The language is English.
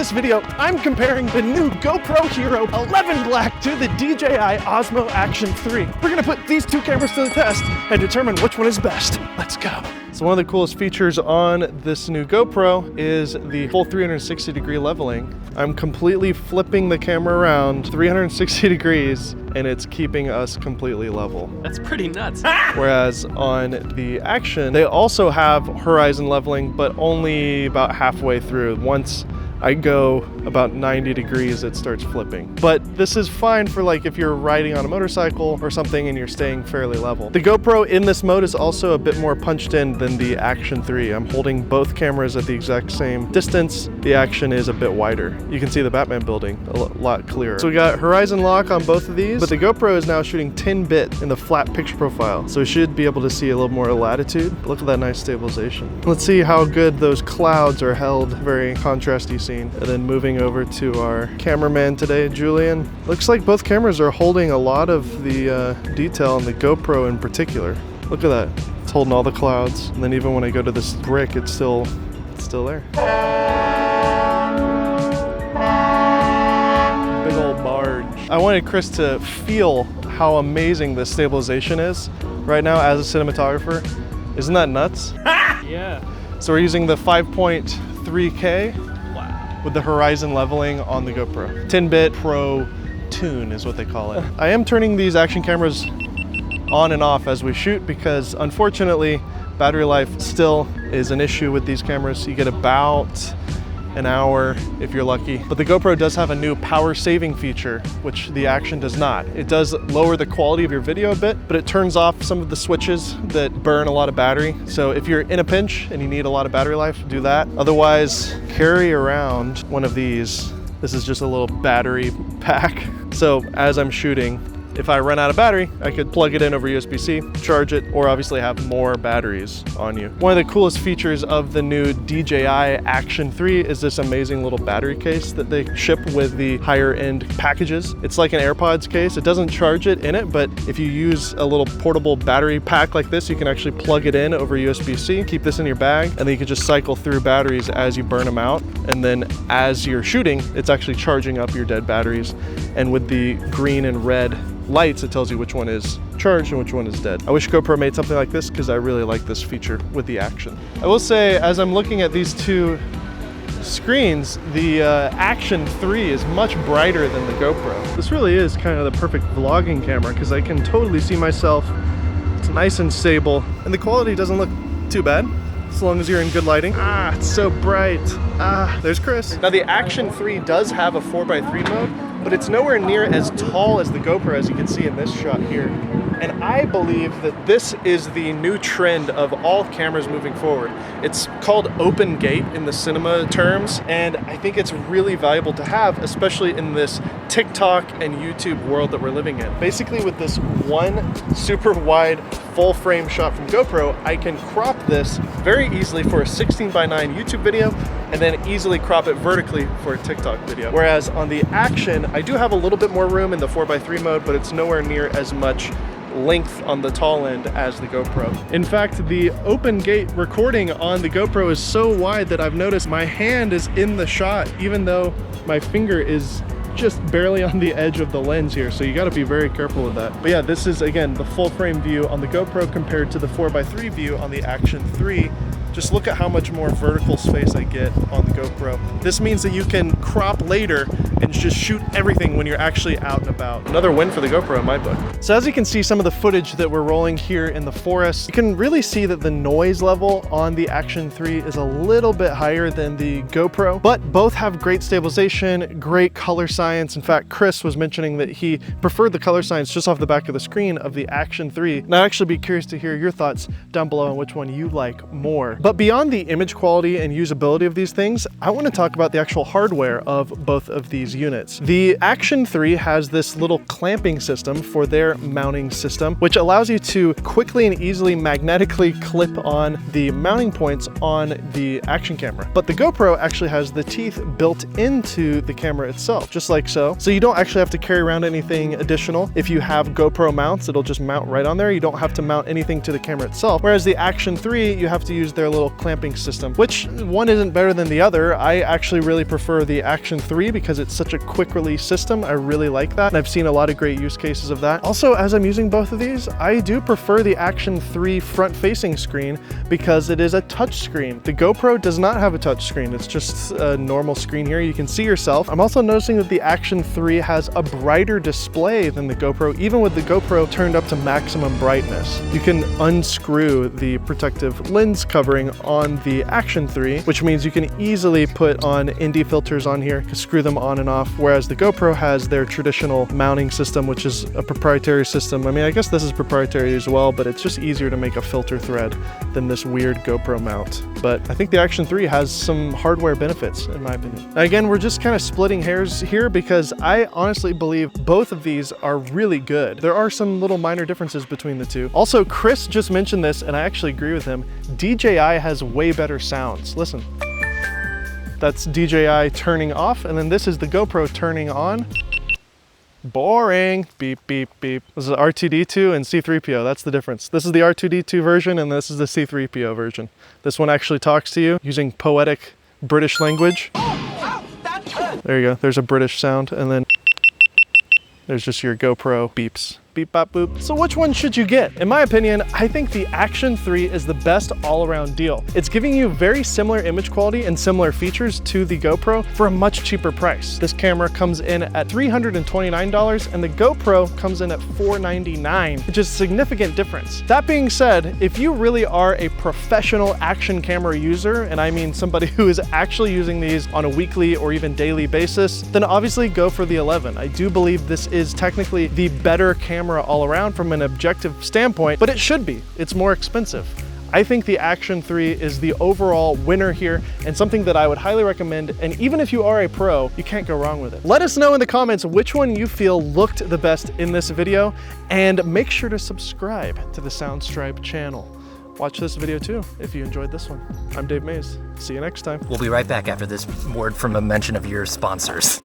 this video, I'm comparing the new GoPro Hero 11 Black to the DJI Action 3. We're gonna put these two cameras to the test and determine which one is best. Let's go. So one of the coolest features on this new GoPro is the full 360-degree leveling. I'm completely flipping the camera around 360 degrees and it's keeping us completely level. That's pretty nuts. Whereas on the Action, they also have horizon leveling, but only about halfway through. Once I go about 90 degrees, it starts flipping. But this is fine for like if you're riding on a motorcycle or something and you're staying fairly level. The GoPro in this mode is also a bit more punched in than the Action 3. I'm holding both cameras at the exact same distance. The Action is a bit wider. You can see the Batman building a lot clearer. So we got horizon lock on both of these, but the GoPro is now shooting 10-bit in the flat picture profile. So we should be able to see a little more latitude. Look at that nice stabilization. Let's see how good those clouds are held. Very contrasty scene. And then moving over to our cameraman today, Julian. Looks like both cameras are holding a lot of the detail on the GoPro in particular. Look at that. It's holding all the clouds. And then even when I go to this brick, it's still there. Big old barge. I wanted Chris to feel how amazing this stabilization is right now as a cinematographer. Isn't that nuts? Yeah. So we're using the 5.3K. With the horizon leveling on the GoPro. 10-bit Pro Tune is what they call it. I am turning these Action cameras on and off as we shoot because unfortunately battery life still is an issue with these cameras. You get about an hour if you're lucky. But the GoPro does have a new power saving feature, which the Action does not. It does lower the quality of your video a bit, but it turns off some of the switches that burn a lot of battery. So if you're in a pinch and you need a lot of battery life, do that. Otherwise, carry around one of these. This is just a little battery pack. So as I'm shooting, if I run out of battery, I could plug it in over USB-C, charge it, or obviously have more batteries on you. One of the coolest features of the new DJI Action 3 is this amazing little battery case that they ship with the higher end packages. It's like an AirPods case. It doesn't charge it in it, but if you use a little portable battery pack like this, you can actually plug it in over USB-C, keep this in your bag, and then you can just cycle through batteries as you burn them out. And then as you're shooting, it's actually charging up your dead batteries. And with the green and red lights, it tells you which one is charged and which one is dead. I wish GoPro made something like this because I really like this feature with the Action. I will say, as I'm looking at these two screens, the Action 3 is much brighter than the GoPro. This really is kind of the perfect vlogging camera because I can totally see myself. It's nice and stable, and the quality doesn't look too bad as long as you're in good lighting. Ah, it's so bright. Ah, there's Chris. Now the Action 3 does have a 4x3 mode, but it's nowhere near as tall as the GoPro, as you can see in this shot here. And I believe that this is the new trend of all cameras moving forward. It's called open gate in the cinema terms, and I think it's really valuable to have, especially in this TikTok and YouTube world that we're living in. Basically, with this one super wide full frame shot from GoPro, I can crop this very easily for a 16:9 YouTube video and then easily crop it vertically for a TikTok video. Whereas on the Action, I do have a little bit more room in the 4x3 mode, but it's nowhere near as much length on the tall end as the GoPro. In fact, the open gate recording on the GoPro is so wide that I've noticed my hand is in the shot, even though my finger is just barely on the edge of the lens here, so you got to be very careful with that. But yeah, this is again the full frame view on the GoPro compared to the 4x3 view on the Action 3. Just look at how much more vertical space I get on the GoPro. This means that you can crop later and just shoot everything when you're actually out and about. Another win for the GoPro in my book. So as you can see, some of the footage that we're rolling here in the forest, you can really see that the noise level on the Action 3 is a little bit higher than the GoPro, but both have great stabilization, great color science. In fact, Chris was mentioning that he preferred the color science just off the back of the screen of the Action 3. And I'd actually be curious to hear your thoughts down below on which one you like more. But beyond the image quality and usability of these things, I want to talk about the actual hardware of both of these these units. The Action 3 has this little clamping system for their mounting system, which allows you to quickly and easily magnetically clip on the mounting points on the action camera. But the GoPro actually has the teeth built into the camera itself, just like so. So you don't actually have to carry around anything additional. If you have GoPro mounts, it'll just mount right on there. You don't have to mount anything to the camera itself. Whereas the Action 3, you have to use their little clamping system, which one isn't better than the other. I actually really prefer the Action 3 because it's such a quick release system. I really like that, and I've seen a lot of great use cases of that. Also, as I'm using both of these, I do prefer the Action 3 front-facing screen because it is a touch screen. The GoPro does not have a touch screen. It's just a normal screen here. You can see yourself. I'm also noticing that the Action 3 has a brighter display than the GoPro, even with the GoPro turned up to maximum brightness. You can unscrew the protective lens covering on the Action 3, which means you can easily put on ND filters on here, screw them on and off, whereas the GoPro has their traditional mounting system, which is a proprietary system. I mean, I guess this is proprietary as well, but it's just easier to make a filter thread than this weird GoPro mount. But I think the Action 3 has some hardware benefits, in my opinion. Again, we're just kind of splitting hairs here because I honestly believe both of these are really good. There are some little minor differences between the two. Also, Chris just mentioned this, and I actually agree with him. DJI has way better sounds. Listen. That's DJI turning off, and then this is the GoPro turning on. Boring. Beep, beep, beep. This is R2-D2 and C-3PO. That's the difference. This is the R2-D2 version, and this is the C-3PO version. This one actually talks to you using poetic British language. There you go. There's a British sound, and then there's just your GoPro beeps. Beep, bop, boop. So which one should you get? In my opinion, I think the Action 3 is the best all-around deal. It's giving you very similar image quality and similar features to the GoPro for a much cheaper price. This camera comes in at $329 and the GoPro comes in at $499, which is a significant difference. That being said, if you really are a professional action camera user, and I mean somebody who is actually using these on a weekly or even daily basis, then obviously go for the 11. I do believe this is technically the better camera all around from an objective standpoint, but it should be. It's more expensive. I think the Action 3 is the overall winner here and something that I would highly recommend, and even if you are a pro, you can't go wrong with it. Let us know in the comments which one you feel looked the best in this video, and make sure to subscribe to the Soundstripe channel. Watch this video too if you enjoyed this one. I'm Dave Mays. See you next time. We'll be right back after this word from a mention of your sponsors.